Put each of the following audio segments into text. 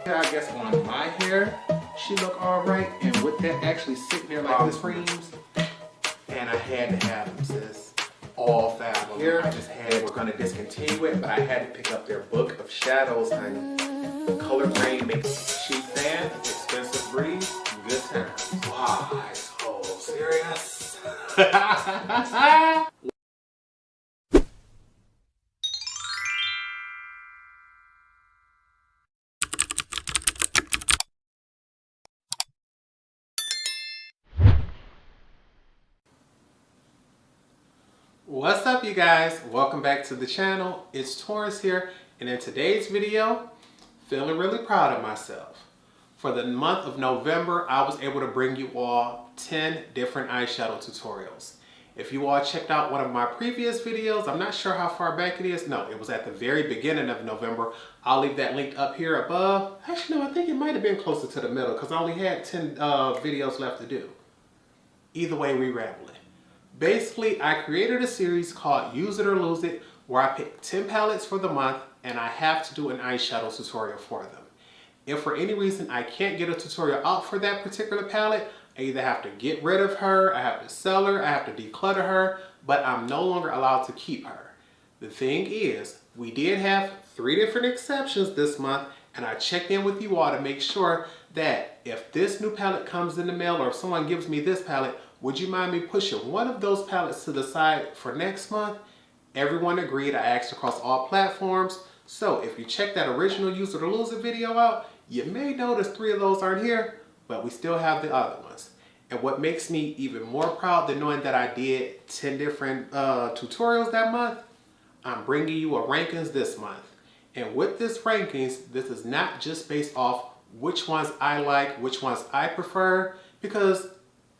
I guess on my hair, she look all right. And with that actually sitting there like this creams, and I had to have them, sis. All 5 of them. Here, I just had, we're gonna discontinue it, but I had to pick up their book of shadows, honey. Color grade makes cheap fan, expensive breeze, good times. Wow, so serious. What's up, you guys? Welcome back to the channel. It's Torrence here, and in today's video, feeling really proud of myself. For the month of November, I was able to bring you all 10 different eyeshadow tutorials. If you all checked out one of my previous videos, I'm not sure how far back it is. No, it was at the very beginning of November. I'll leave that linked up here above. Actually, no, I think it might have been closer to the middle because I only had 10 videos left to do. Either way, we rambling. Basically, I created a series called Use It or Lose It, where I pick 10 palettes for the month and I have to do an eyeshadow tutorial for them. If for any reason I can't get a tutorial out for that particular palette, I either have to get rid of her, I have to sell her, I have to declutter her, but I'm no longer allowed to keep her. The thing is, we did have 3 different exceptions this month, and I checked in with you all to make sure that if this new palette comes in the mail or if someone gives me this palette, would you mind me pushing one of those palettes to the side for next month? Everyone agreed. I asked across all platforms. So if you check that original Use It or Lose It video out, you may notice 3 of those aren't here, but we still have the other ones. And what makes me even more proud than knowing that I did 10 different tutorials that month, I'm bringing you a rankings this month. And with this rankings, this is not just based off which ones I like, which ones I prefer, because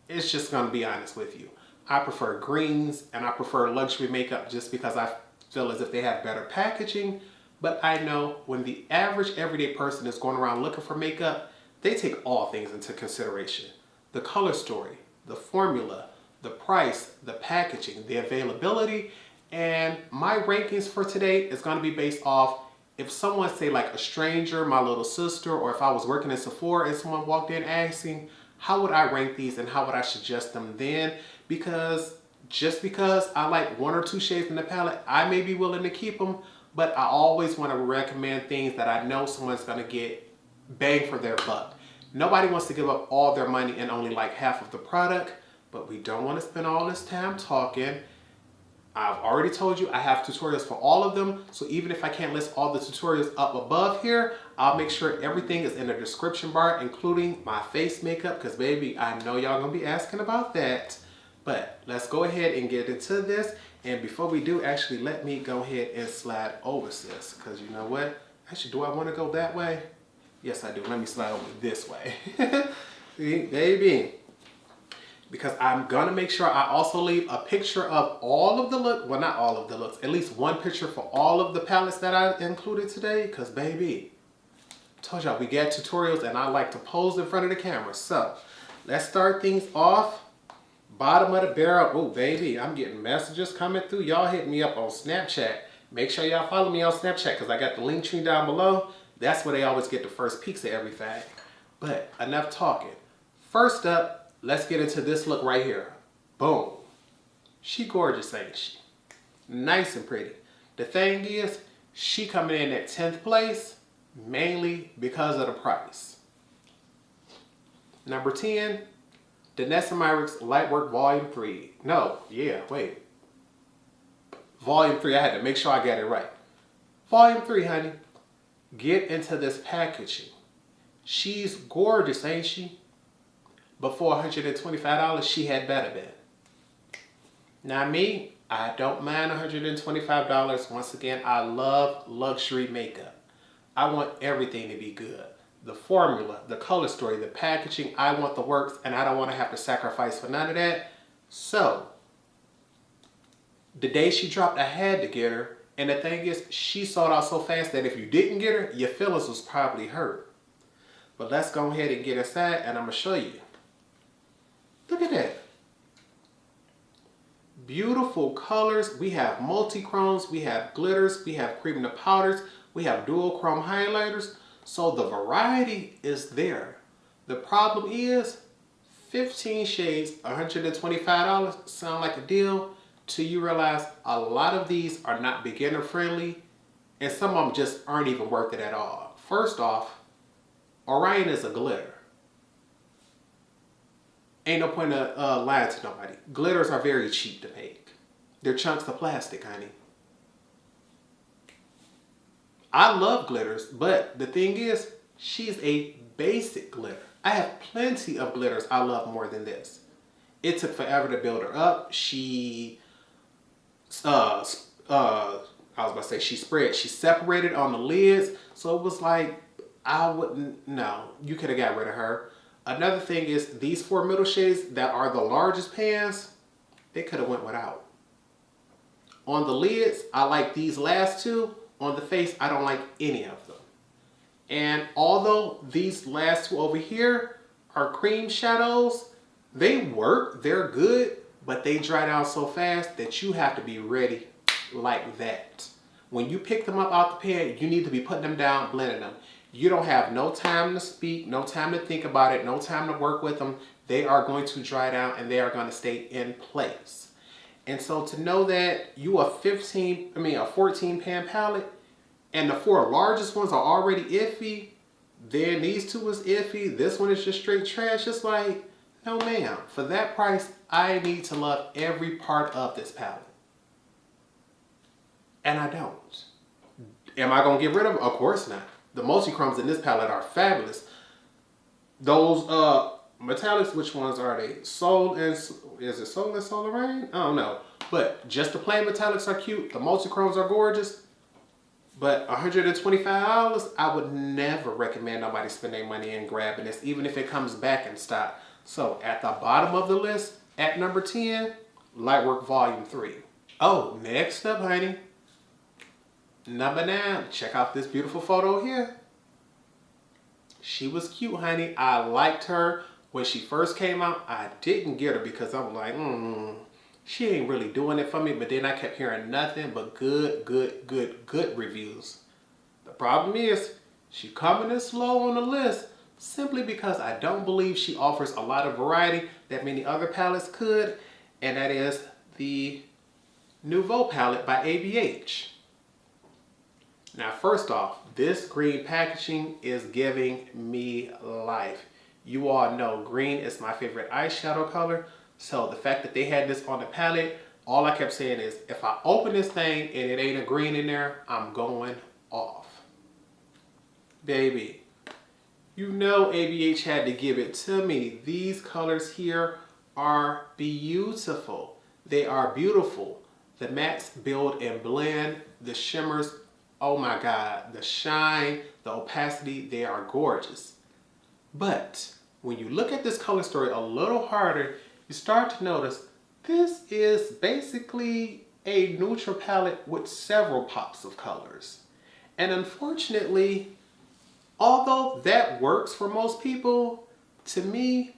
it's just gonna be honest with you. I prefer greens and I prefer luxury makeup just because I feel as if they have better packaging. But I know when the average everyday person is going around looking for makeup, they take all things into consideration. The color story, the formula, the price, the packaging, the availability, and my rankings for today is gonna be based off if someone, say like a stranger, my little sister, or if I was working in Sephora and someone walked in asking, how would I rank these and how would I suggest them then? Because just because I like 1 or 2 shades in the palette, I may be willing to keep them, but I always want to recommend things that I know someone's going to get bang for their buck. Nobody wants to give up all their money and only like half of the product, but we don't want to spend all this time talking. I've already told you I have tutorials for all of them, so even if I can't list all the tutorials up above here, I'll make sure everything is in the description bar, including my face makeup, because baby, I know y'all gonna be asking about that. But let's go ahead and get into this. And before we do, actually, let me go ahead and slide over sis, because you know what? Actually, do I want to go that way? Yes, I do. Let me slide over this way. See, baby. Because I'm gonna make sure I also leave a picture of all of the look, well, not all of the looks, at least one picture for all of the palettes that I included today, because baby, I told y'all we got tutorials and I like to pose in front of the camera. So let's start things off. Bottom of the barrel. Oh baby, I'm getting messages coming through. Y'all hit me up on Snapchat. Make sure y'all follow me on Snapchat because I got the link tree down below. That's where they always get the first peeks of everything. But enough talking. First up, let's get into this look right here. Boom. She gorgeous, ain't she? Nice and pretty. The thing is, she coming in at 10th place, mainly because of the price. Number 10, Danessa Myricks Lightwork Volume 3. No, yeah, wait. Volume 3, I had to make sure I got it right. Volume 3, honey. Get into this packaging. She's gorgeous, ain't she? But for $125, she had better been. Now me, I don't mind $125. Once again, I love luxury makeup. I want everything to be good. The formula, the color story, the packaging, I want the works, and I don't want to have to sacrifice for none of that. So, the day she dropped, I had to get her. And the thing is, she sold out so fast that if you didn't get her, your feelings was probably hurt. But let's go ahead and get inside, and I'm going to show you. Look at that. Beautiful colors. We have multi-chromes, we have glitters, we have cream to powders, we have dual chrome highlighters. So the variety is there. The problem is 15 shades, $125 sound like a deal till you realize a lot of these are not beginner friendly and some of them just aren't even worth it at all. First off, Orion is a glitter. Ain't no point of lying to nobody. Glitters are very cheap to make. They're chunks of plastic, honey. I love glitters, but the thing is, she's a basic glitter. I have plenty of glitters I love more than this. It took forever to build her up. She, I was about to say she separated on the lids. So it was like, no, you could have got rid of her. Another thing is these 4 middle shades that are the largest pans, they could have went without. On the lids, I like these last 2. On the face, I don't like any of them. And although these last 2 over here are cream shadows, they work, they're good, but they dry down so fast that you have to be ready like that. When you pick them up out the pan, you need to be putting them down, blending them. You don't have no time to speak, no time to think about it, no time to work with them. They are going to dry down and they are going to stay in place. And so to know that you a 14 pan palette and the 4 largest ones are already iffy, then these 2 is iffy, this one is just straight trash. It's like, no ma'am, for that price, I need to love every part of this palette. And I don't. Am I going to get rid of them? Of course not. The multi-chromes in this palette are fabulous. Those metallics, which ones are they? Soul and, is it Soul and Solar Rain? I don't know. But just the plain metallics are cute. The multi-chromes are gorgeous. But $125, I would never recommend nobody spend their money and grabbing this, even if it comes back in stock. So at the bottom of the list, at number 10, Lightwork Volume 3. Oh, next up, honey. Number 9, check out this beautiful photo here. She was cute, honey. I liked her. When she first came out, I didn't get her because I was like, she ain't really doing it for me. But then I kept hearing nothing but good reviews. The problem is, she coming in slow on the list simply because I don't believe she offers a lot of variety that many other palettes could. And that is the Nouveau palette by ABH. Now, first off, this green packaging is giving me life. You all know green is my favorite eyeshadow color. So the fact that they had this on the palette, all I kept saying is, if I open this thing and it ain't a green in there, I'm going off. Baby, you know ABH had to give it to me. These colors here are beautiful. They are beautiful. The mattes build and blend. The shimmers, oh my God, the shine, the opacity, they are gorgeous. But when you look at this color story a little harder, you start to notice this is basically a neutral palette with several pops of colors. And unfortunately, although that works for most people, to me,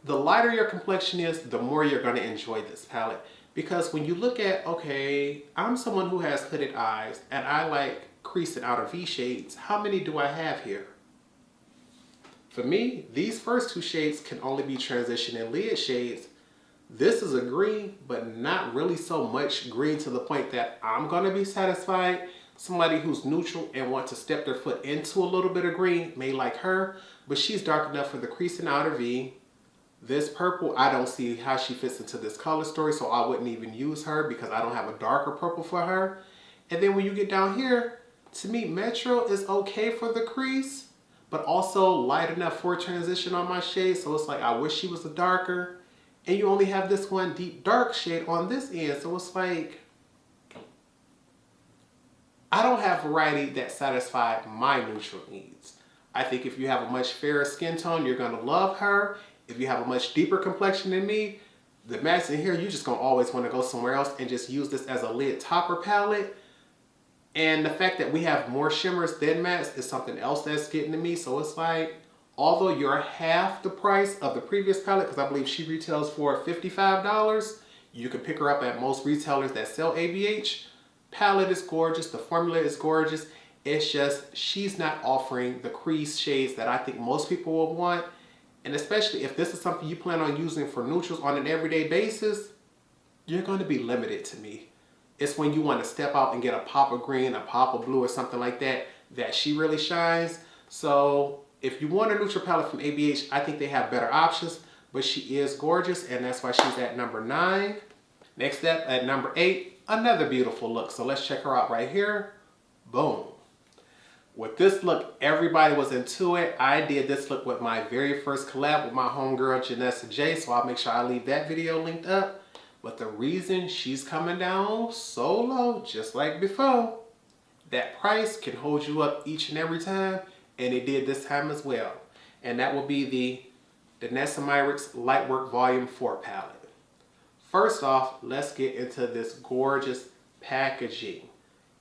the lighter your complexion is, the more you're going to enjoy this palette. Because when you look at, okay, I'm someone who has hooded eyes and I like crease and outer V shades. How many do I have here? For me, these first 2 shades can only be transition in lid shades. This is a green, but not really so much green to the point that I'm going to be satisfied. Somebody who's neutral and wants to step their foot into a little bit of green may like her, but she's dark enough for the crease and outer V. This purple, I don't see how she fits into this color story, so I wouldn't even use her because I don't have a darker purple for her. And then when you get down here, to me, Metro is okay for the crease, but also light enough for transition on my shade. So it's like, I wish she was a darker. And you only have this one deep dark shade on this end. So it's like, I don't have variety that satisfies my neutral needs. I think if you have a much fairer skin tone, you're gonna love her. If you have a much deeper complexion than me, the mattes in here, you're just gonna always wanna go somewhere else and just use this as a lid topper palette. And the fact that we have more shimmers than mattes is something else that's getting to me. So it's like, although you're half the price of the previous palette, because I believe she retails for $55, you can pick her up at most retailers that sell ABH. Palette is gorgeous, the formula is gorgeous. It's just she's not offering the crease shades that I think most people will want. And especially if this is something you plan on using for neutrals on an everyday basis, you're going to be limited to me. It's when you want to step out and get a pop of green, a pop of blue or something like that, that she really shines. So if you want a neutral palette from ABH, I think they have better options, but she is gorgeous and that's why she's at number 9. Next up at number 8, another beautiful look. So let's check her out right here. Boom. With this look, everybody was into it. I did this look with my very first collab with my homegirl, Danessa J, so I'll make sure I leave that video linked up. But the reason she's coming down so low, just like before, that price can hold you up each and every time, and it did this time as well. And that will be the Danessa Myricks Lightwork Volume 4 palette. First off, let's get into this gorgeous packaging.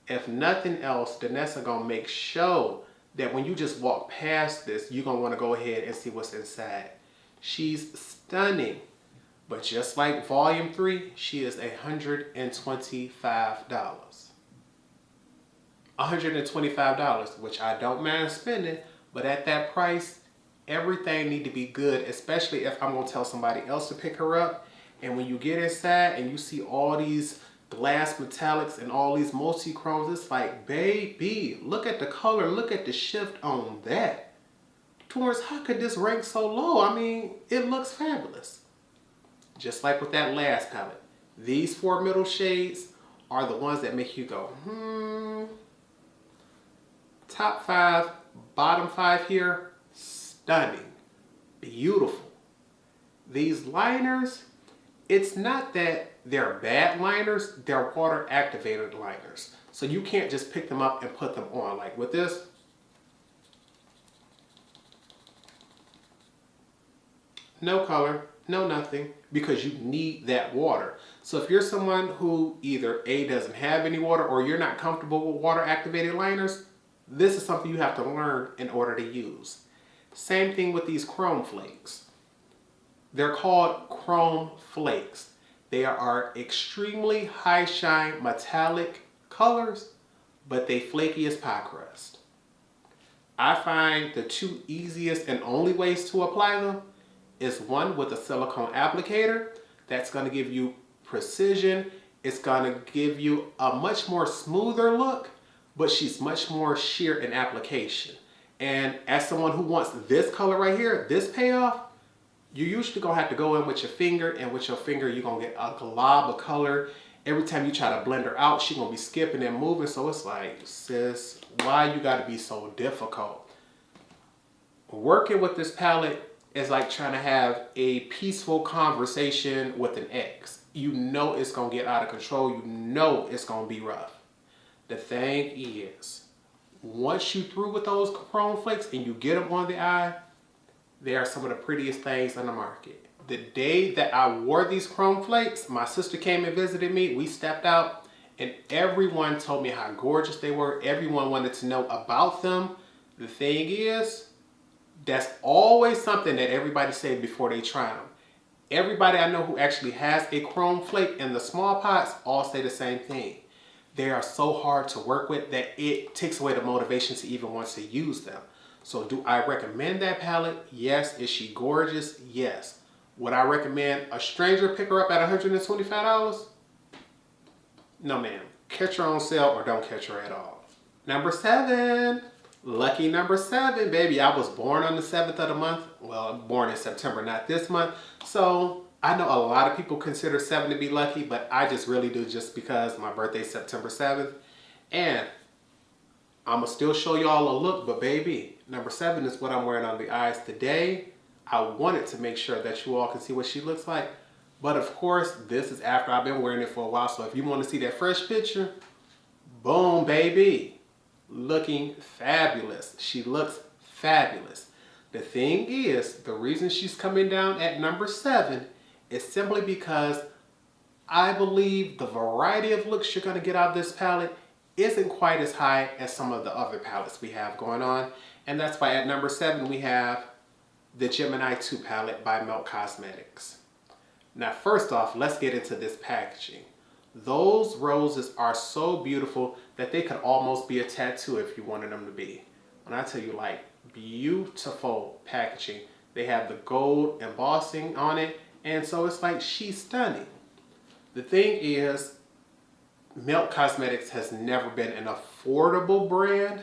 If nothing else, Danessa gonna make sure that when you just walk past this, you're gonna wanna go ahead and see what's inside. She's stunning, but just like Volume 3, she is $125. $125, which I don't mind spending, but at that price, everything need to be good, especially if I'm gonna tell somebody else to pick her up. And when you get inside and you see all these glass metallics and all these multi-chromes, it's like, baby, look at the color, look at the shift on that. Torrence, how could this rank so low? I mean, it looks fabulous. Just like with that last palette, these 4 middle shades are the ones that make you go, Top 5, bottom 5 here, stunning, beautiful. These liners, it's not that they're bad liners, they're water activated liners. So you can't just pick them up and put them on. Like with this, no color, no nothing, because you need that water. So if you're someone who either A, doesn't have any water, or you're not comfortable with water activated liners, this is something you have to learn in order to use. Same thing with these chrome flakes. They're called chrome flakes. They are extremely high shine metallic colors, but they flaky as pie crust. I find the 2 easiest and only ways to apply them is one with a silicone applicator. That's going to give you precision. It's going to give you a much more smoother look, but she's much more sheer in application. And as someone who wants this color right here, this payoff, you're usually going to have to go in with your finger, and with your finger you're going to get a glob of color. Every time you try to blend her out, she's going to be skipping and moving. So it's like, sis, why you got to be so difficult? Working with this palette is like trying to have a peaceful conversation with an ex. You know it's going to get out of control. You know it's going to be rough. The thing is, once you through with those chrome flakes and you get them on the eye, they are some of the prettiest things on the market. The day that I wore these chrome flakes, my sister came and visited me. We stepped out and everyone told me how gorgeous they were. Everyone wanted to know about them. The thing is, that's always something that everybody said before they try them. Everybody I know who actually has a chrome flake in the small pots all say the same thing. They are so hard to work with that it takes away the motivation to even want to use them. So do I recommend that palette? Yes. Is she gorgeous? Yes. Would I recommend a stranger pick her up at $125? No, ma'am. Catch her on sale or don't catch her at all. Number 7. Lucky number 7, baby. I was born on the 7th of the month. Well, born in September, not this month. So I know a lot of people consider 7 to be lucky, but I just really do, just because my birthday is September 7th. And I'm going to still show y'all a look, but baby, number 7 is what I'm wearing on the eyes today. I wanted to make sure that you all can see what she looks like. But of course, this is after I've been wearing it for a while. So if you want to see that fresh picture, boom, baby. Looking fabulous. She looks fabulous. The thing is, the reason she's coming down at number 7 is simply because I believe the variety of looks you're going to get out of this palette isn't quite as high as some of the other palettes we have going on. And that's why at number 7 we have the Gemini 2 palette by Melt Cosmetics. Now first off, let's get into this packaging. Those roses are so beautiful that they could almost be a tattoo if you wanted them to be. When I tell you, like, beautiful packaging. They have the gold embossing on it, and so it's like she's stunning. The thing is, Milk Cosmetics has never been an affordable brand.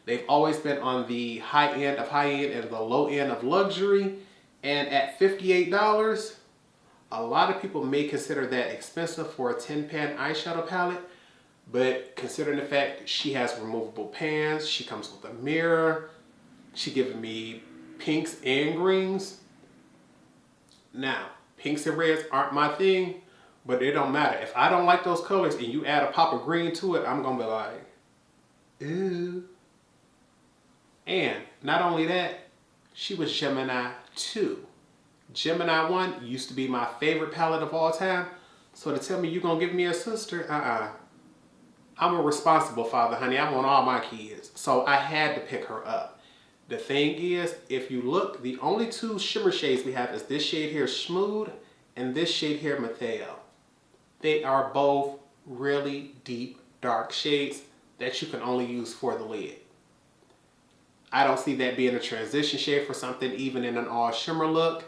They've always been on the high end of high end and the low end of luxury. And at $58, a lot of people may consider that expensive for a 10-pan eyeshadow palette. But considering the fact that she has removable pans, she comes with a mirror, she giving me pinks and greens. Now, pinks and reds aren't my thing, but it don't matter. If I don't like those colors and you add a pop of green to it, I'm gonna be like, ooh. And not only that, she was Gemini 2. Gemini 1 used to be my favorite palette of all time. So to tell me you're gonna give me a sister, I'm a responsible father, honey. I want all my kids. So I had to pick her up. The thing is, if you look, the only two shimmer shades we have is this shade here, Smooth, and this shade here, Mateo. They are both really deep, dark shades that you can only use for the lid. I don't see that being a transition shade for something even in an all shimmer look.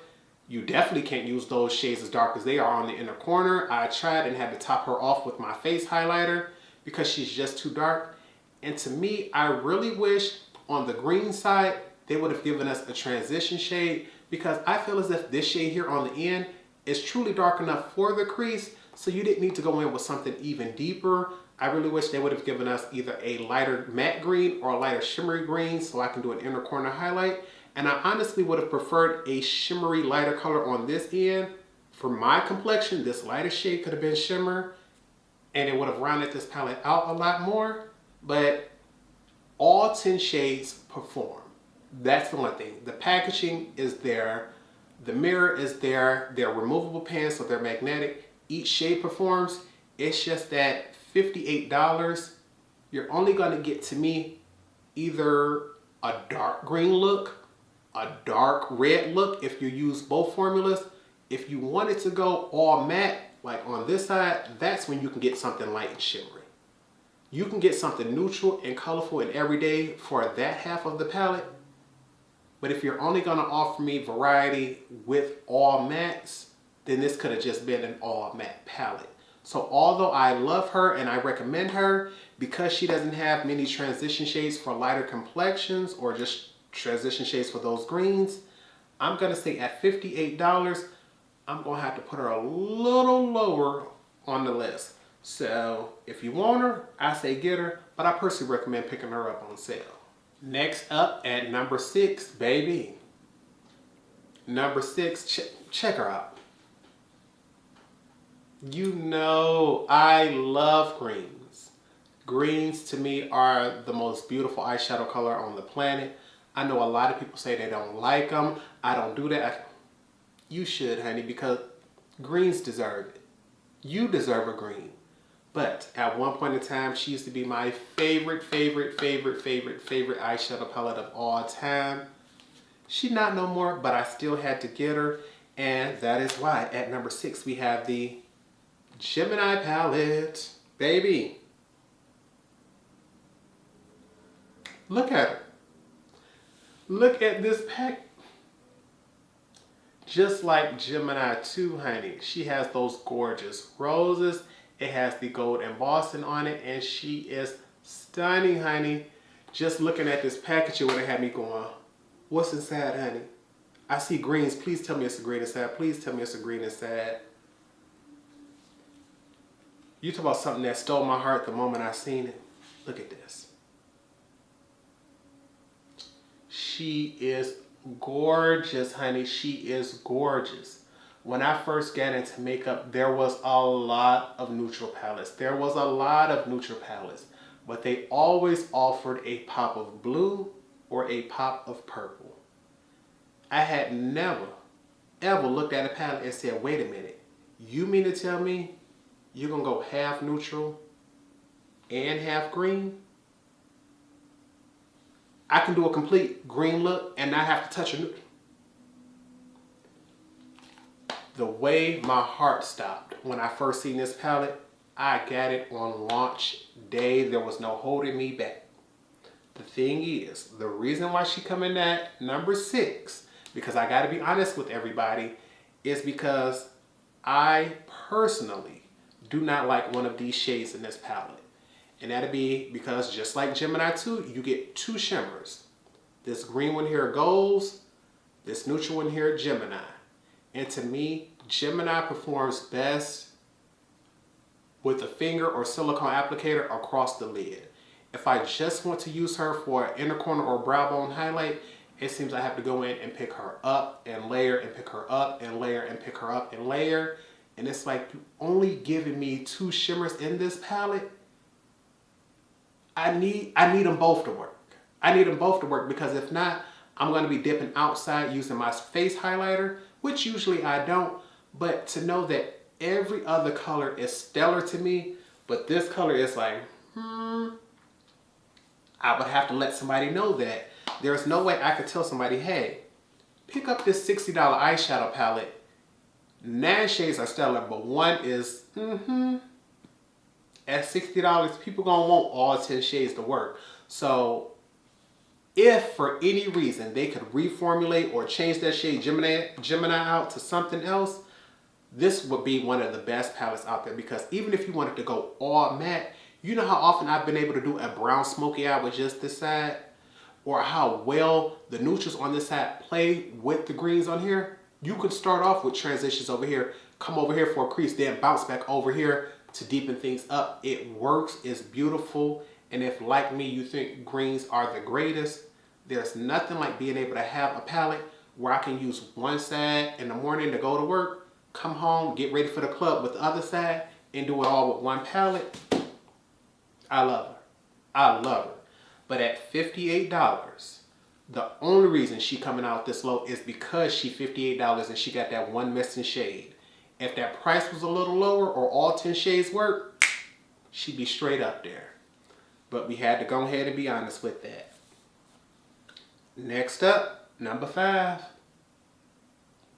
You definitely can't use those shades as dark as they are on the inner corner. I tried and had to top her off with my face highlighter because she's just too dark. And to me, I really wish on the green side, they would have given us a transition shade, because I feel as if this shade here on the end is truly dark enough for the crease, so you didn't need to go in with something even deeper. I really wish they would have given us either a lighter matte green or a lighter shimmery green so I can do an inner corner highlight. And I honestly would have preferred a shimmery lighter color on this end. For my complexion, this lighter shade could have been shimmer and it would have rounded this palette out a lot more. But all 10 shades perform. That's the one thing. The packaging is there. The mirror is there. They're removable pans, so they're magnetic. Each shade performs. It's just that $58, you're only going to get, to me, either a dark green look, a dark red look if you use both formulas. If you wanted to go all matte, like on this side, that's when you can get something light and shimmery. You can get something neutral and colorful and everyday for that half of the palette. But if you're only going to offer me variety with all mattes, then this could have just been an all matte palette. So although I love her and I recommend her, because she doesn't have many transition shades for lighter complexions or just transition shades for those greens, I'm going to say at $58, I'm going to have to put her a little lower on the list. So if you want her, I say get her, but I personally recommend picking her up on sale. Next up at number 6, baby. Number 6, check her out. You know, I love greens. Greens to me are the most beautiful eyeshadow color on the planet. I know a lot of people say they don't like them. I don't do that. You should, honey, because greens deserve it. You deserve a green. But at one point in time, she used to be my favorite eyeshadow palette of all time. She's not no more, but I still had to get her. And that is why at number 6, we have the Gemini palette. Baby. Look at her. Look at this pack. Just like Gemini 2, honey. She has those gorgeous roses. It has the gold embossing on it, and she is stunning, honey. Just looking at this package, it would have had me going, what's inside, honey? I see greens. Please tell me it's a green inside. Please tell me it's a green inside. You talk about something that stole my heart the moment I seen it. Look at this. She is gorgeous, honey. She is gorgeous. When I first got into makeup, there was a lot of neutral palettes. But they always offered a pop of blue or a pop of purple. I had never, ever looked at a palette and said, wait a minute, you mean to tell me you're going to go half neutral and half green? I can do a complete green look and not have to touch a neutral. The way my heart stopped when I first seen this palette, I got it on launch day. There was no holding me back. The thing is, the reason why she come in at number 6, because I got to be honest with everybody, is because I personally do not like one of these shades in this palette. And that'll be because just like Gemini 2, you get 2 shimmers. This green one here goes, this neutral one here, Gemini. And to me, Gemini performs best with a finger or silicone applicator across the lid. If I just want to use her for an inner corner or brow bone highlight, it seems I have to go in and pick her up and layer and pick her up and layer and pick her up and layer. And it's like, you only giving me 2 shimmers in this palette. I need them both to work. I need them both to work, because if not, I'm going to be dipping outside using my face highlighter, which usually I don't. But to know that every other color is stellar to me, but this color is like, I would have to let somebody know that. There's no way I could tell somebody, hey, pick up this $60 eyeshadow palette. 9 shades are stellar, but one is, at $60, people gonna want all 10 shades to work. So if for any reason they could reformulate or change that shade Gemini out to something else, this would be one of the best palettes out there, because even if you wanted to go all matte, you know how often I've been able to do a brown smoky eye with just this side, or how well the neutrals on this side play with the greens on here. You could start off with transitions over here, come over here for a crease, then bounce back over here to deepen things up. It works, it's beautiful. And if, like me, you think greens are the greatest, there's nothing like being able to have a palette where I can use one side in the morning to go to work, come home, get ready for the club with the other side, and do it all with one palette. I love her. I love her. But at $58, the only reason she coming out this low is because she $58 and she got that one missing shade. If that price was a little lower or all 10 shades work, she'd be straight up there. But we had to go ahead and be honest with that. Next up, number 5.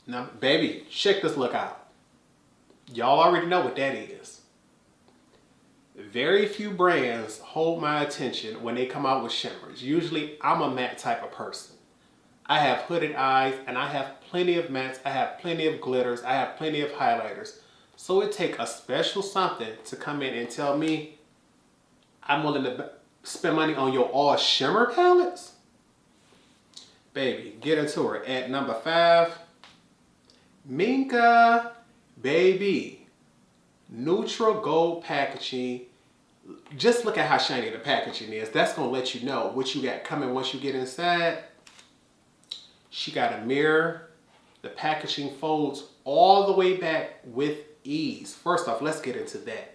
Now, baby, check this look out. Y'all already know what that is. Very few brands hold my attention when they come out with shimmers. Usually, I'm a matte type of person. I have hooded eyes, and I have plenty of mattes, I have plenty of glitters, I have plenty of highlighters. So it takes a special something to come in and tell me I'm willing to spend money on your all shimmer palettes? Baby, get into her. At number 5, Minka, baby. Neutral gold packaging. Just look at how shiny the packaging is. That's going to let you know what you got coming once you get inside. She got a mirror. The packaging folds all the way back with ease. First off, let's get into that.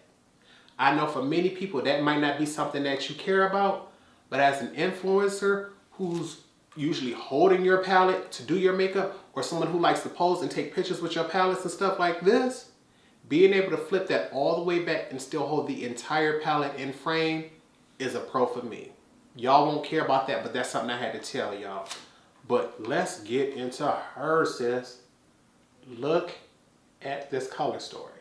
I know for many people that might not be something that you care about, but as an influencer who's usually holding your palette to do your makeup, or someone who likes to pose and take pictures with your palettes and stuff like this, being able to flip that all the way back and still hold the entire palette in frame is a pro for me. Y'all won't care about that, but that's something I had to tell y'all. But let's get into her, sis. Look at this color story.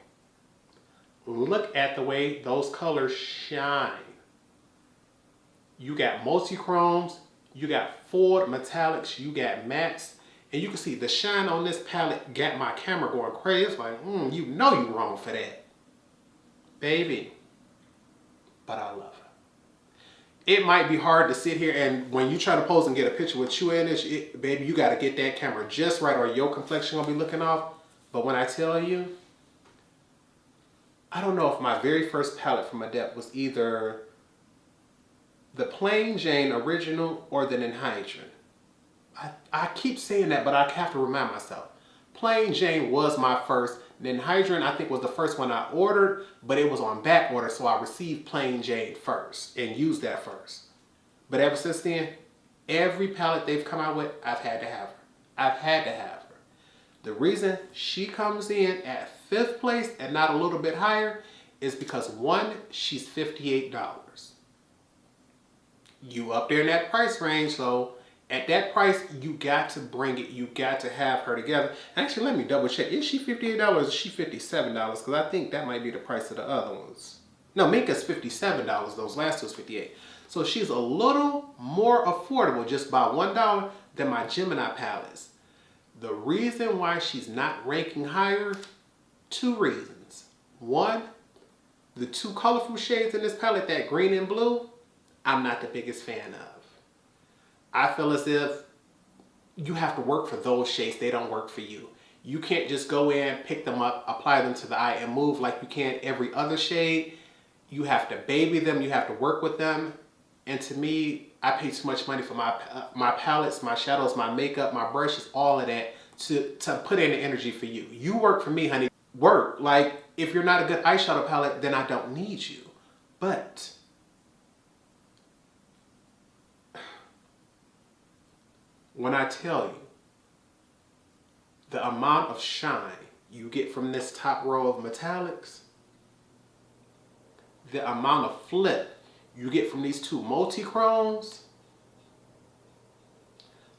Look at the way those colors shine. You got multi-chromes, you got forward metallics, you got mattes, and you can see the shine on this palette got my camera going crazy. It's like, you know you wrong for that. Baby, but I love her. It might be hard to sit here and when you try to pose and get a picture with you in it, baby, you got to get that camera just right or your complexion will be looking off. But when I tell you, I don't know if my very first palette from Adept was either the Plain Jane original or the Ninhydran. I keep saying that, but I have to remind myself. Plain Jane was my first. Ninhydran, I think, was the first one I ordered, but it was on back order, so I received Plain Jane first and used that first. But ever since then, every palette they've come out with, I've had to have her. I've had to have her. The reason she comes in at 5th place and not a little bit higher is because, one, she's $58. You up there in that price range, so At that price, you got to bring it. You got to have her together. Actually, let me double check. Is she $58 or is she $57? Because I think that might be the price of the other ones. No, Minka's $57. Those last two is $58. So she's a little more affordable just by $1 than my Gemini palettes. The reason why she's not ranking higher, two reasons. One, the two colorful shades in this palette, that green and blue, I'm not the biggest fan of. I feel as if you have to work for those shades. They don't work for you. You can't just go in, pick them up, apply them to the eye, and move like you can every other shade. You have to baby them. You have to work with them. And to me, I pay too much money for my palettes, my shadows, my makeup, my brushes, all of that to put in the energy for you. You work for me, honey. Work. Like, if you're not a good eyeshadow palette, then I don't need you. But when I tell you the amount of shine you get from this top row of metallics, the amount of flip you get from these two multi-chromes,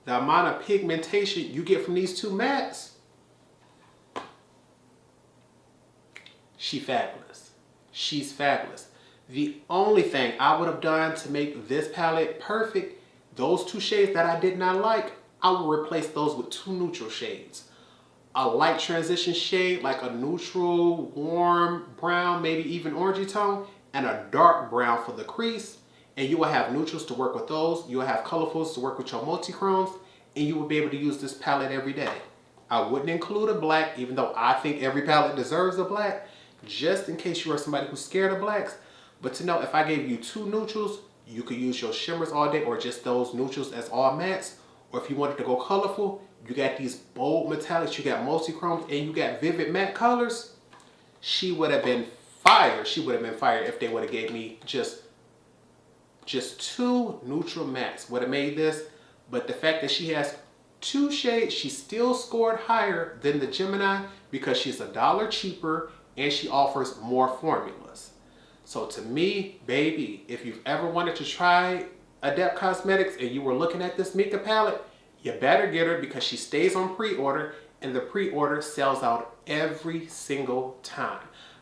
the amount of pigmentation you get from these two mattes, she's fabulous. She's fabulous. The only thing I would have done to make this palette perfect, those two shades that I did not like, I will replace those with two neutral shades. A light transition shade, like a neutral, warm brown, maybe even orangey tone, and a dark brown for the crease. And you will have neutrals to work with those. You will have colorfuls to work with your multi-chromes, and you will be able to use this palette every day. I wouldn't include a black, even though I think every palette deserves a black, just in case you are somebody who's scared of blacks. But to know, if I gave you two neutrals, you could use your shimmers all day, or just those neutrals as all mattes. Or if you wanted to go colorful, you got these bold metallics, you got multi-chromes, and you got vivid matte colors. She would have been fire. She would have been fire if they would have gave me just two neutral mattes. Would have made this. But the fact that she has two shades, she still scored higher than the Gemini because she's $1 cheaper and she offers more formulas. So to me, baby, if you've ever wanted to try Adept Cosmetics and you were looking at this Minka palette, you better get her because she stays on pre-order and the pre-order sells out every single time.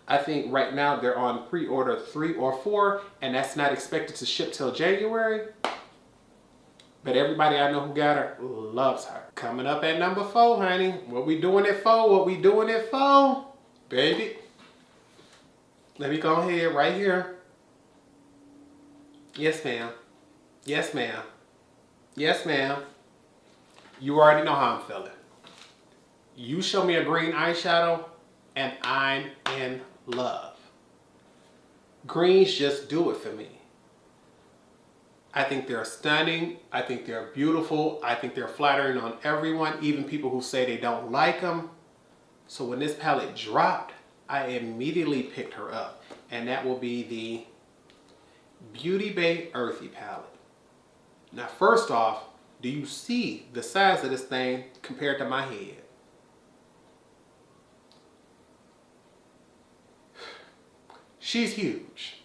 I think right now they're on pre-order 3 or 4 and that's not expected to ship till January. But everybody I know who got her loves her. Coming up at number 4, honey. What we doing it for? What we doing it for? Baby. Let me go ahead right here. Yes, ma'am. Yes, ma'am. Yes, ma'am. You already know how I'm feeling. You show me a green eyeshadow and I'm in love. Greens just do it for me. I think they're stunning. I think they're beautiful. I think they're flattering on everyone, even people who say they don't like them. So when this palette dropped, I immediately picked her up. And that will be the Beauty Bay Earthy palette. Now, first off, do you see the size of this thing compared to my head? She's huge.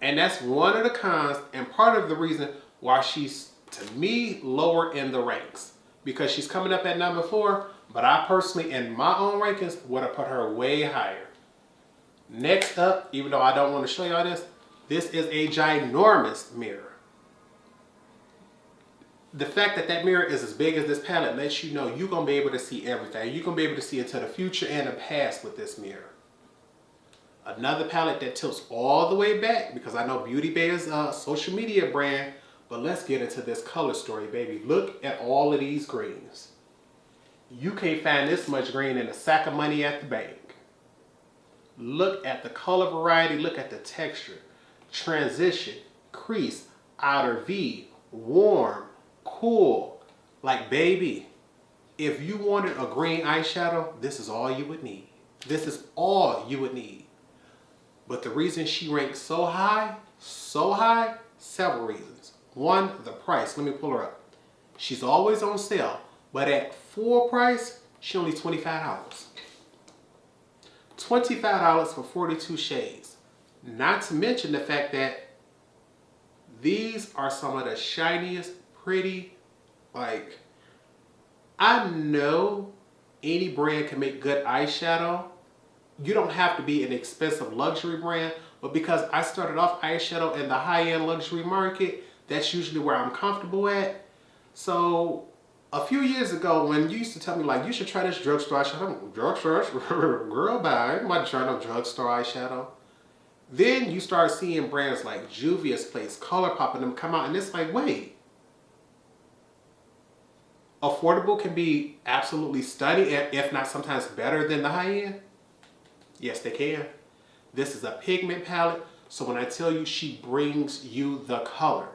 And that's one of the cons and part of the reason why she's, to me, lower in the ranks. Because she's coming up at number 4, but I personally, in my own rankings, would have put her way higher. Next up, even though I don't want to show y'all this is a ginormous mirror. The fact that that mirror is as big as this palette lets you know you're going to be able to see everything. You're going to be able to see into the future and the past with this mirror. Another palette that tilts all the way back, because I know Beauty Bay is a social media brand, but let's get into this color story, baby. Look at all of these greens. You can't find this much green in a sack of money at the bank. Look at the color variety, look at the texture. Transition, crease, outer V, warm, cool. Like, baby, if you wanted a green eyeshadow, this is all you would need. This is all you would need. But the reason she ranks so high, several reasons. One, the price. Let me pull her up. She's always on sale, but at full price, she only $25. $25 for 42 shades. Not to mention the fact that these are some of the shiniest, pretty, Like, I know any brand can make good eyeshadow. You don't have to be an expensive luxury brand, but because I started off eyeshadow in the high-end luxury market, that's usually where I'm comfortable at. So a few years ago, when you used to tell me like, you should try this drugstore eyeshadow, I'm like, drugstore? Girl, bye. I ain't about to try no drugstore eyeshadow. Then you start seeing brands like Juvia's Place, ColourPop, and them come out, and it's like, wait. Affordable can be absolutely stunning, if not sometimes better than the high-end. Yes, they can. This is a pigment palette, so when I tell you she brings you the color,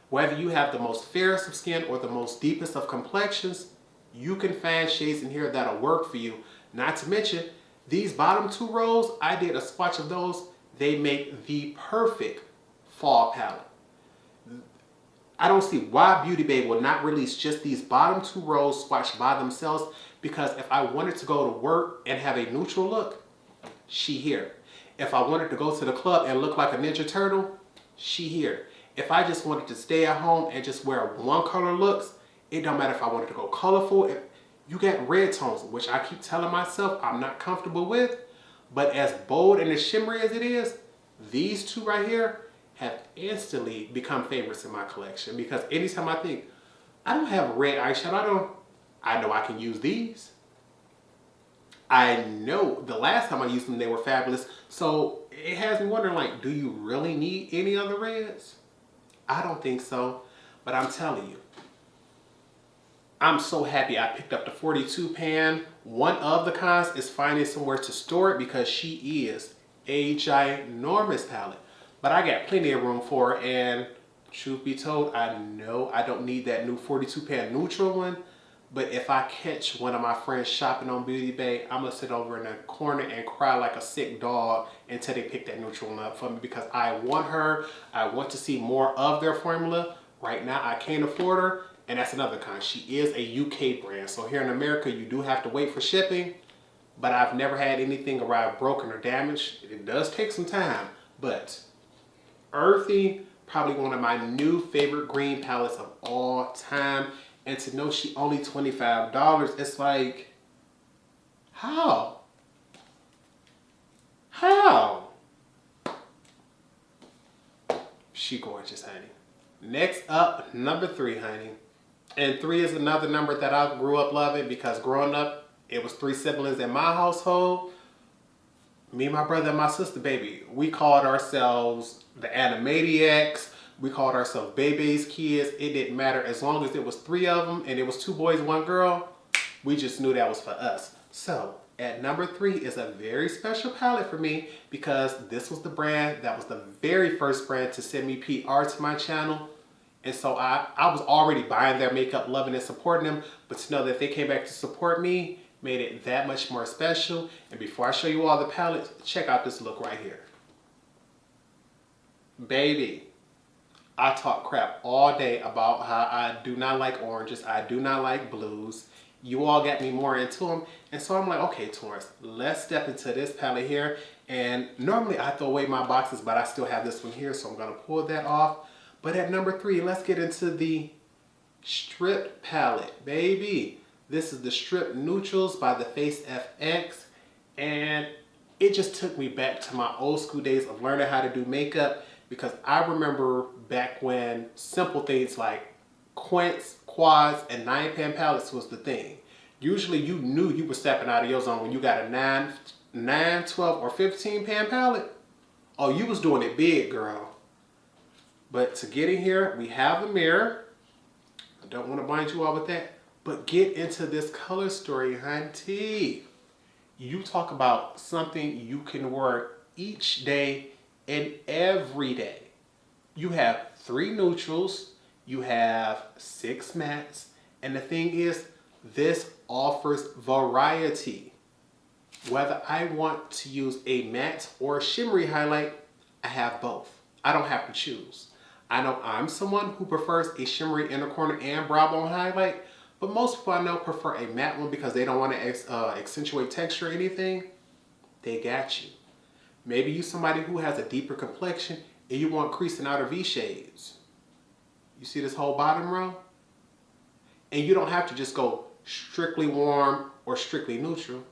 whether you have the most fairest of skin or the most deepest of complexions, you can find shades in here that'll work for you. Not to mention, these bottom two rows, I did a swatch of those. They make the perfect fall palette. I don't see why Beauty Bay will not release just these bottom two rows swatched by themselves, because if I wanted to go to work and have a neutral look, she here. If I wanted to go to the club and look like a Ninja Turtle, she here. If I just wanted to stay at home and just wear one color looks, it don't matter if I wanted to go colorful. If you get red tones, which I keep telling myself I'm not comfortable with, but as bold and as shimmery as it is, these two right here have instantly become favorites in my collection, because anytime I think, I don't have red eyeshadow, I know I can use these. I know the last time I used them, they were fabulous. So it has me wondering, like, do you really need any other reds? I don't think so, but I'm telling you, I'm so happy I picked up the 42 pan. One of the cons is finding somewhere to store it, because she is a ginormous palette. But I got plenty of room for it, and truth be told, I know I don't need that new 42 pan neutral one. But if I catch one of my friends shopping on Beauty Bay, I'm going to sit over in the corner and cry like a sick dog until they pick that neutral one up for me, because I want her. I want to see more of their formula. Right now, I can't afford her, and that's another con. She is a UK brand, so here in America, you do have to wait for shipping, but I've never had anything arrive broken or damaged. It does take some time, but Earthy, probably one of my new favorite green palettes of all time. And to know she only $25, it's like, how? How? She gorgeous, honey. Next up, number 3, honey. And 3 is another number that I grew up loving, because growing up, it was 3 siblings in my household. Me, my brother, and my sister, baby. We called ourselves the Animaniacs. We called ourselves Bebe's kids. It didn't matter. As long as it was 3 of them and it was 2 boys, 1 girl, we just knew that was for us. So at number 3 is a very special palette for me, because this was the brand that was the very first brand to send me PR to my channel. And so I was already buying their makeup, loving and supporting them. But to know that they came back to support me made it that much more special. And before I show you all the palettes, check out this look right here. Baby. I talk crap all day about how I do not like oranges, I do not like blues. You all got me more into them. And so I'm like, okay, Torrence, let's step into this palette here. And normally I throw away my boxes, but I still have this one here, so I'm going to pull that off. But at number 3, let's get into the Strip palette, baby. This is the Strip Neutrals by the Face FX. And it just took me back to my old school days of learning how to do makeup. Because I remember back when simple things like quints, quads, and 9-pan palettes was the thing. Usually you knew you were stepping out of your zone when you got a 9, 12, or 15-pan palette. Oh, you was doing it big, girl. But to get in here, we have a mirror. I don't want to bind you all with that. But get into this color story, hunty. You talk about something you can wear each day and every day. You have 3 neutrals, you have 6 mattes, and the thing is, this offers variety. Whether I want to use a matte or a shimmery highlight, I have both. I don't have to choose. I know I'm someone who prefers a shimmery inner corner and brow bone highlight, but most people I know prefer a matte one because they don't want to accentuate texture or anything. They got you. Maybe you're somebody who has a deeper complexion and you want crease and outer V shades. You see this whole bottom row? And you don't have to just go strictly warm or strictly neutral.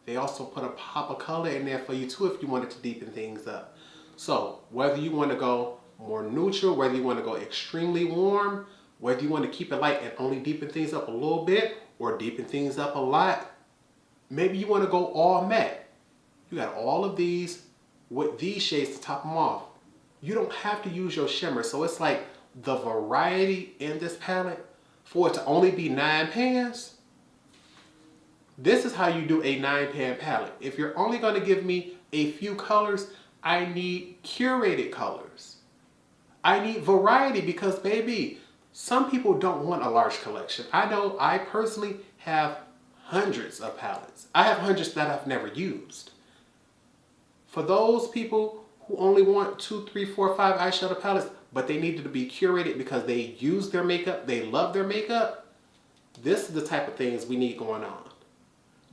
They also put a pop of color in there for you too if you wanted to deepen things up. So whether you want to go more neutral, whether you want to go extremely warm, whether you want to keep it light and only deepen things up a little bit or deepen things up a lot, maybe you want to go all matte. You got all of these with these shades to top them off. You don't have to use your shimmer. So it's like the variety in this palette, for it to only be 9 pans, this is how you do a 9-pan palette. If you're only going to give me a few colors, I need curated colors. I need variety because, baby, some people don't want a large collection. I know I personally have hundreds of palettes. I have hundreds that I've never used. For those people who only want 2, 3, 4, 5 eyeshadow palettes, but they needed to be curated because they use their makeup, they love their makeup, this is the type of things we need going on.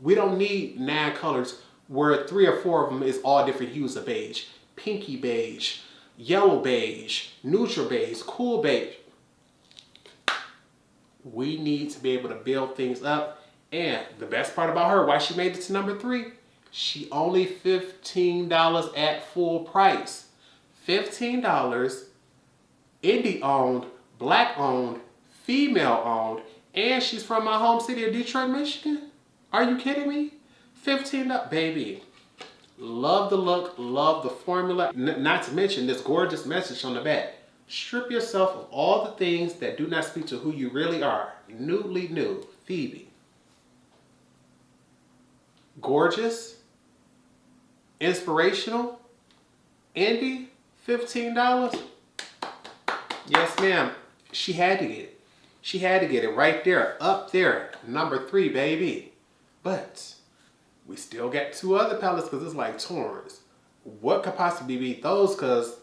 We don't need 9 colors where 3 or 4 of them is all different hues of beige. Pinky beige, yellow beige, neutral beige, cool beige. We need to be able to build things up. And the best part about her, why she made it to number 3, she only $15 at full price. $15, indie owned, black owned, female owned, and she's from my home city of Detroit, Michigan. Are you kidding me? $15, baby. Love the look, love the formula. Not to mention this gorgeous message on the back. Strip yourself of all the things that do not speak to who you really are. Newly new, Phoebe. Gorgeous, inspirational, indie, $15. Yes, ma'am. She had to get it. She had to get it right there, up there, number 3, baby. But we still got 2 other palettes because it's like Torrence. What could possibly beat those? Because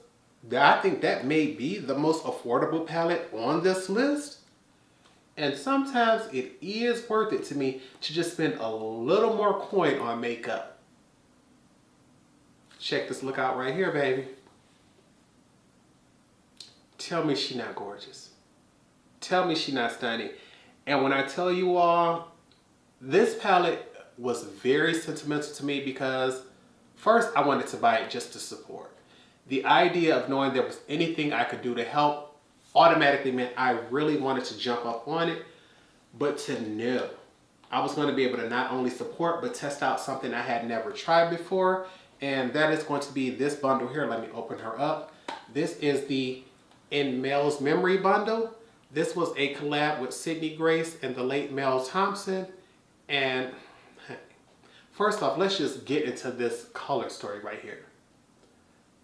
I think that may be the most affordable palette on this list. And sometimes it is worth it to me to just spend a little more coin on makeup. Check this look out right here, baby. Tell me she not gorgeous. Tell me she not stunning. And when I tell you all, this palette was very sentimental to me because first I wanted to buy it just to support. The idea of knowing there was anything I could do to help automatically meant I really wanted to jump up on it. But to know I was going to be able to not only support but test out something I had never tried before, and that is going to be this bundle here. Let me open her up. This is the In Mel's Memory bundle. This was a collab with Sydney Grace and the late Mel Thompson. And first off, let's just get into this color story right here.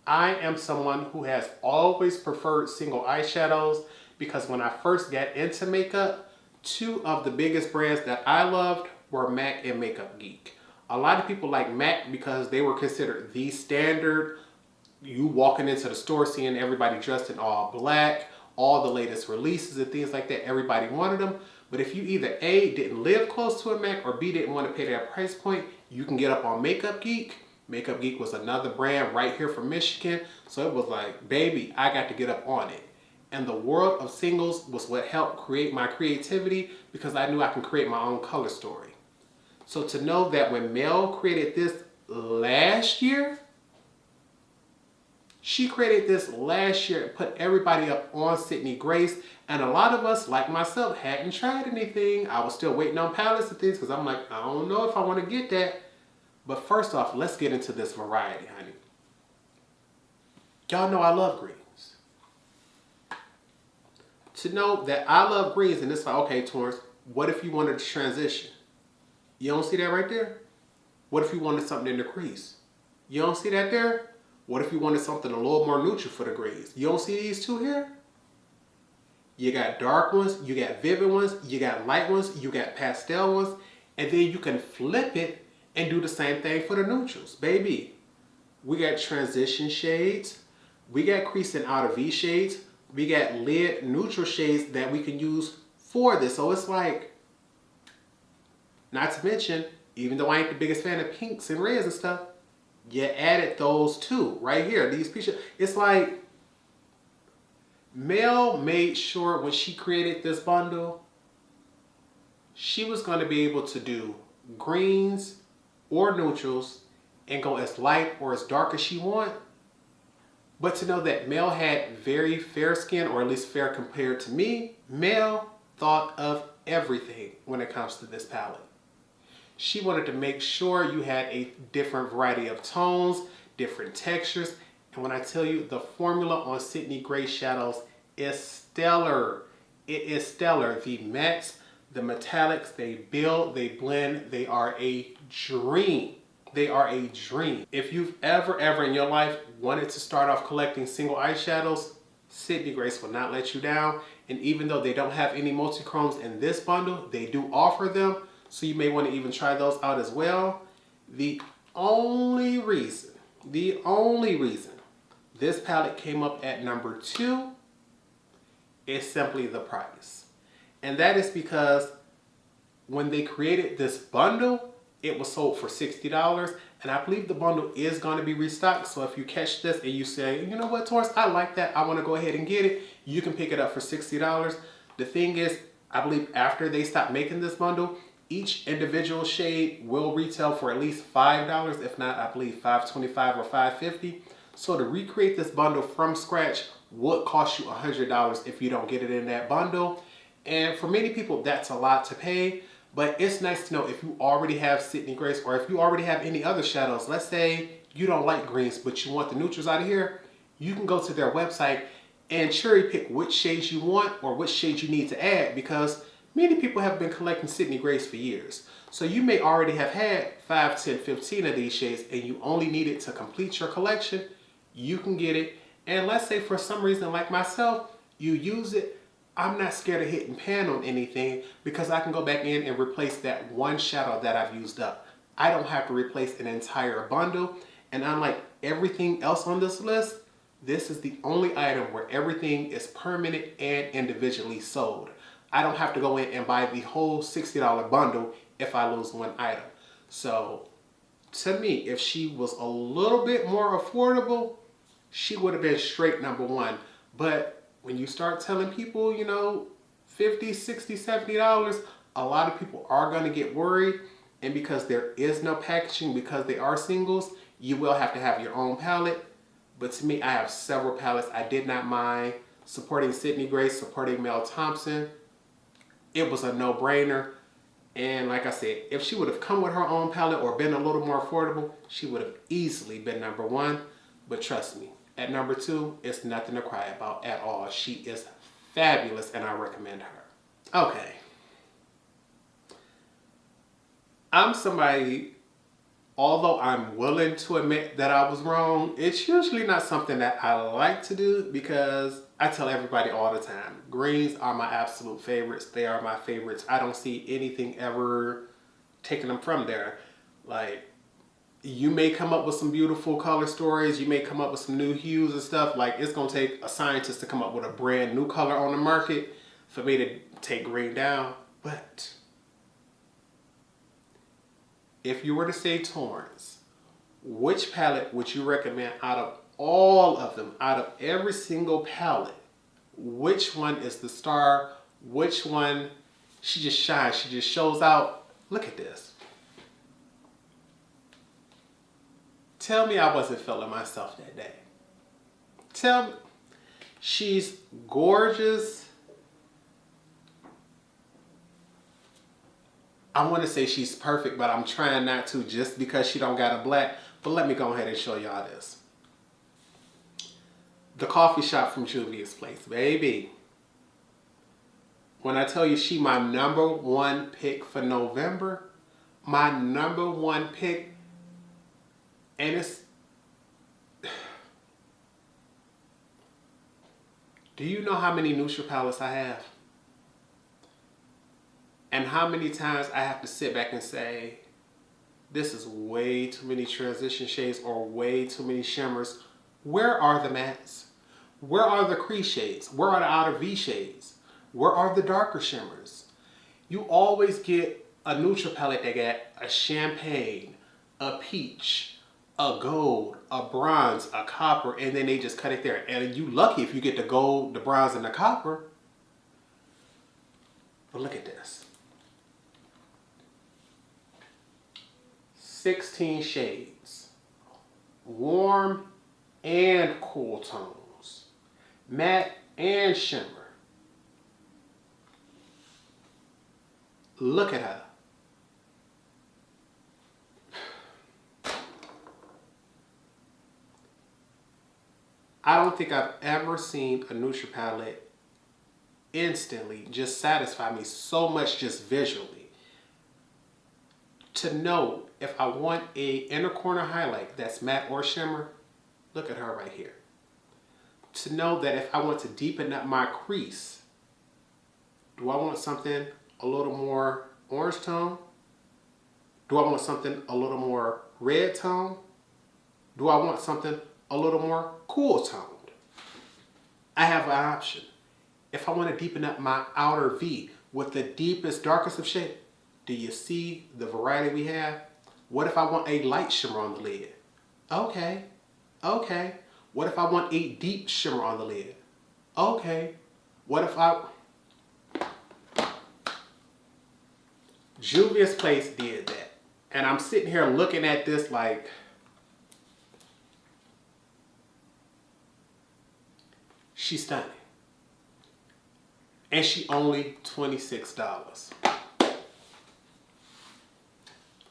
I am someone who has always preferred single eyeshadows because when I first got into makeup, 2 of the biggest brands that I loved were MAC and Makeup Geek. A lot of people like MAC because they were considered the standard. You walking into the store seeing everybody dressed in all black, all the latest releases and things like that, everybody wanted them. But if you either A, didn't live close to a MAC, or B, didn't want to pay that price point, you can get up on Makeup Geek. Makeup Geek was another brand right here from Michigan. So it was like, baby, I got to get up on it. And the world of singles was what helped create my creativity because I knew I can create my own color story. So to know that when Mel created this last year, she created this last year and put everybody up on Sydney Grace. And a lot of us, like myself, hadn't tried anything. I was still waiting on palettes and things because I'm like, I don't know if I want to get that. But first off, let's get into this variety, honey. Y'all know I love greens. To know that I love greens, and it's like, okay, Torrence, what if you wanted to transition? You don't see that right there? What if you wanted something in the crease? You don't see that there? What if you wanted something a little more neutral for the greens? You don't see these 2 here? You got dark ones, you got vivid ones, you got light ones, you got pastel ones, and then you can flip it and do the same thing for the neutrals. Baby, we got transition shades, we got crease and outer V shades, we got lid neutral shades that we can use for this. So it's like, not to mention, even though I ain't the biggest fan of pinks and reds and stuff, you added those 2 right here. These pictures, it's like Mel made sure when she created this bundle she was going to be able to do greens or neutrals and go as light or as dark as she want. But to know that Mel had very fair skin, or at least fair compared to me, Mel thought of everything when it comes to this palette. She wanted to make sure you had a different variety of tones, different textures. And when I tell you, the formula on Sydney Gray shadows is stellar. It is stellar. The mattes, the metallics, they build, they blend, they are a dream. They are a dream. If you've ever in your life wanted to start off collecting single eyeshadows, Sydney Grace will not let you down. And even though they don't have any multi-chromes in this bundle, they do offer them. So you may want to even try those out as well. The only reason this palette came up at number 2 is simply the price. And that is because when they created this bundle, it was sold for $60, and I believe the bundle is going to be restocked. So if you catch this and you say, you know what, Torrence, I like that, I want to go ahead and get it, you can pick it up for $60. The thing is, I believe after they stop making this bundle, each individual shade will retail for at least $5, if not, I believe $5.25 or $5.50. So to recreate this bundle from scratch would cost you $100 if you don't get it in that bundle. And for many people, that's a lot to pay. But it's nice to know if you already have Sydney Grace, or if you already have any other shadows. Let's say you don't like greens, but you want the neutrals out of here. You can go to their website and cherry pick which shades you want or which shades you need to add, because many people have been collecting Sydney Grace for years. So you may already have had 5, 10, 15 of these shades and you only need it to complete your collection. You can get it. And let's say for some reason, like myself, you use it. I'm not scared of hitting pan on anything because I can go back in and replace that one shadow that I've used up. I don't have to replace an entire bundle. And unlike everything else on this list, this is the only item where everything is permanent and individually sold. I don't have to go in and buy the whole $60 bundle if I lose one item. So to me, if she was a little bit more affordable, she would have been straight number 1. But when you start telling people, you know, $50, $60, $70, a lot of people are going to get worried. And because there is no packaging, because they are singles, you will have to have your own palette. But to me, I have several palettes. I did not mind supporting Sydney Grace, supporting Mel Thompson. It was a no-brainer. And like I said, if she would have come with her own palette or been a little more affordable, she would have easily been number 1. But trust me, at number 2, it's nothing to cry about at all. She is fabulous and I recommend her. Okay. I'm somebody, although I'm willing to admit that I was wrong, it's usually not something that I like to do because I tell everybody all the time, greens are my absolute favorites. They are my favorites. I don't see anything ever taking them from there. Like, you may come up with some beautiful color stories. You may come up with some new hues and stuff. Like, it's going to take a scientist to come up with a brand new color on the market for me to take green down. But if you were to say, Torrence, which palette would you recommend out of all of them, out of every single palette? Which one is the star? Which one, she just shines, she just shows out? Look at this. Tell me I wasn't feeling myself that day. Tell me. She's gorgeous. I want to say she's perfect, but I'm trying not to just because she don't got a black. But let me go ahead and show y'all this. The coffee shop from Juvia's place, baby. When I tell you she my number 1 pick for November, my number 1 pick. And it's, do you know how many neutral palettes I have? And how many times I have to sit back and say, this is way too many transition shades or way too many shimmers. Where are the mattes? Where are the crease shades? Where are the outer V shades? Where are the darker shimmers? You always get a neutral palette that got a champagne, a peach, a gold, a bronze, a copper, and then they just cut it there. And you lucky if you get the gold, the bronze, and the copper. But look at this. 16 shades. Warm and cool tones. Matte and shimmer. Look at her. I don't think I've ever seen a neutral palette instantly just satisfy me so much just visually. To know if I want a inner corner highlight that's matte or shimmer, look at her right here. To know that if I want to deepen up my crease, do I want something a little more orange tone? Do I want something a little more red tone? Do I want something a little more cool toned? I have an option. If I want to deepen up my outer V with the deepest, darkest of shade, do you see the variety we have? What if I want a light shimmer on the lid? Okay, okay. What if I want a deep shimmer on the lid? Okay. What if I... Juvia's Place did that. And I'm sitting here looking at this like... She's stunning. And she only $26.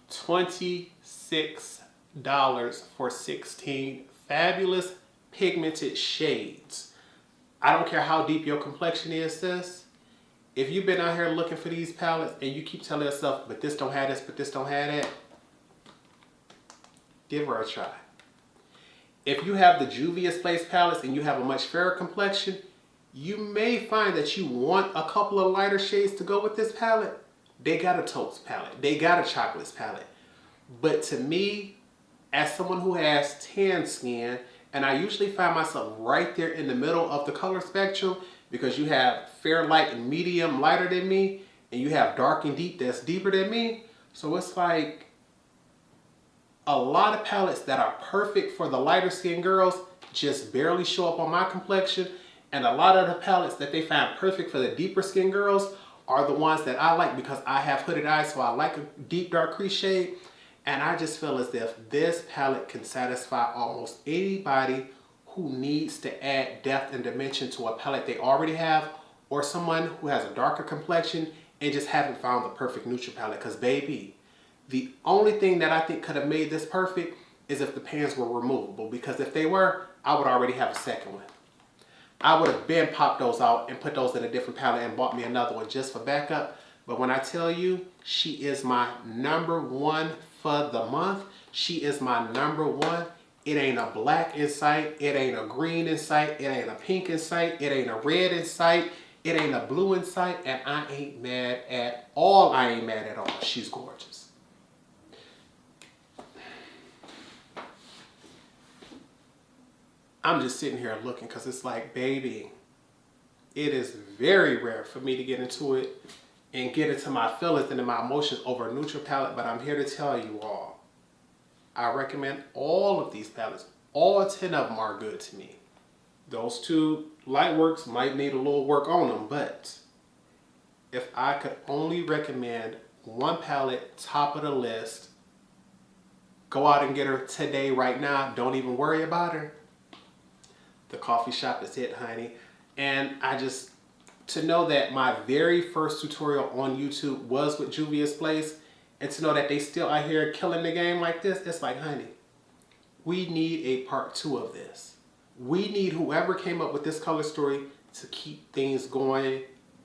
$26 for 16 fabulous pigmented shades. I don't care how deep your complexion is, sis. If you've been out here looking for these palettes and you keep telling yourself, but this don't have this, but this don't have that, give her a try. If you have the Juvia's Place palettes and you have a much fairer complexion, you may find that you want a couple of lighter shades to go with this palette. They got a taupe palette. They got a chocolates palette. But to me, as someone who has tan skin, and I usually find myself right there in the middle of the color spectrum, because you have fair light and medium lighter than me, and you have dark and deep that's deeper than me. So it's like a lot of palettes that are perfect for the lighter skin girls just barely show up on my complexion. And a lot of the palettes that they find perfect for the deeper skin girls are the ones that I like because I have hooded eyes, so I like a deep dark crease shade. And I just feel as if this palette can satisfy almost anybody who needs to add depth and dimension to a palette they already have, or someone who has a darker complexion and just haven't found the perfect neutral palette. Because baby, the only thing that I think could have made this perfect is if the pans were removable, because if they were, I would already have a second one. I would have been popped those out and put those in a different palette and bought me another one just for backup. But when I tell you, she is my #1 for the month. She is my #1. It ain't a black in sight. It ain't a green in sight. It ain't a pink in sight. It ain't a red in sight. It ain't a blue in sight. And I ain't mad at all. I ain't mad at all. She's gorgeous. I'm just sitting here looking because it's like, baby, it is very rare for me to get into it and get into my feelings and in my emotions over a neutral palette, but I'm here to tell you all, I recommend all of these palettes. All 10 of them are good to me. Those two Lightworks might need a little work on them, but if I could only recommend one palette, top of the list, go out and get her today, right now. Don't even worry about her. The coffee shop is it, honey. And to know that my very first tutorial on YouTube was with Juvia's Place, and to know that they still out here killing the game like this, it's like, honey, we need a part 2 of this. We need whoever came up with this color story to keep things going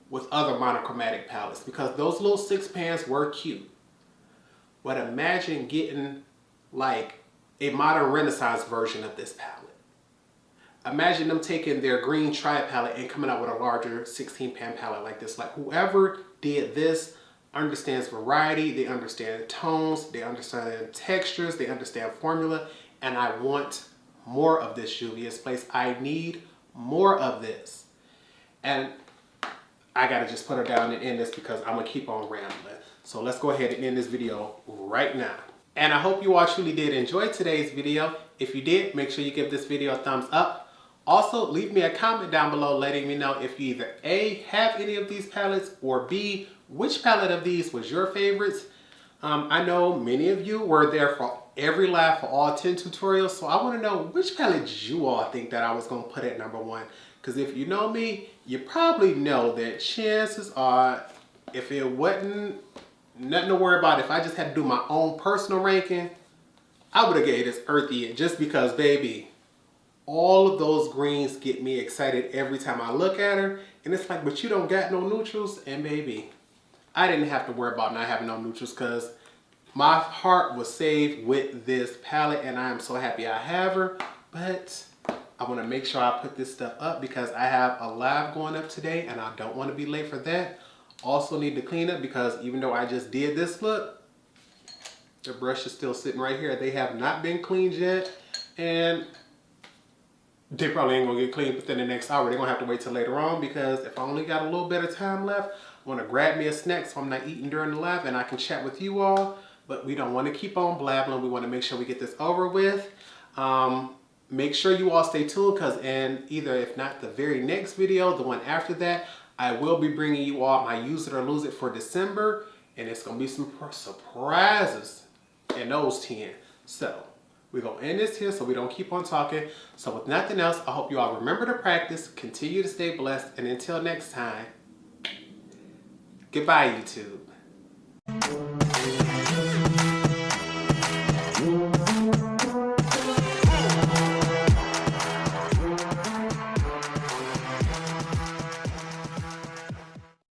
with other monochromatic palettes, because those little 6 pans were cute. But imagine getting like a modern Renaissance version of this palette. Imagine them taking their green tri-palette and coming out with a larger 16 pan palette like this. Like whoever did this understands variety, they understand tones, they understand textures, they understand formula, and I want more of this Juvia's Place. I need more of this. And I gotta just put her down and end this because I'm gonna keep on rambling. So let's go ahead and end this video right now. And I hope you all truly did enjoy today's video. If you did, make sure you give this video a thumbs up. Also, leave me a comment down below letting me know if you either A, have any of these palettes, or B, which palette of these was your favorites. I know many of you were there for every live for all 10 tutorials, so I want to know which palette did you all think that I was going to put at number 1. Because if you know me, you probably know that chances are, if it wasn't nothing to worry about, if I just had to do my own personal ranking, I would have gave this Earthy just because, baby, all of those greens get me excited every time I look at her. And it's like, but you don't got no neutrals, and baby, I didn't have to worry about not having no neutrals because my heart was saved with this palette, and I am so happy I have her. But I want to make sure I put this stuff up because I have a live going up today and I don't want to be late for that. Also need to clean up because even though I just did this look, the brush is still sitting right here. They have not been cleaned yet, and they probably ain't gonna get cleaned within the next hour. They're gonna have to wait till later on because if I only got a little bit of time left, I want to grab me a snack so I'm not eating during the live and I can chat with you all. But we don't want to keep on blabbling. We want to make sure we get this over with. Make sure you all stay tuned because in either, if not the very next video, the one after that, I will be bringing you all my Use It or Lose It for December. And it's going to be some surprises in those 10. So we're going to end this here so we don't keep on talking. So with nothing else, I hope you all remember to practice, continue to stay blessed, and until next time, goodbye, YouTube.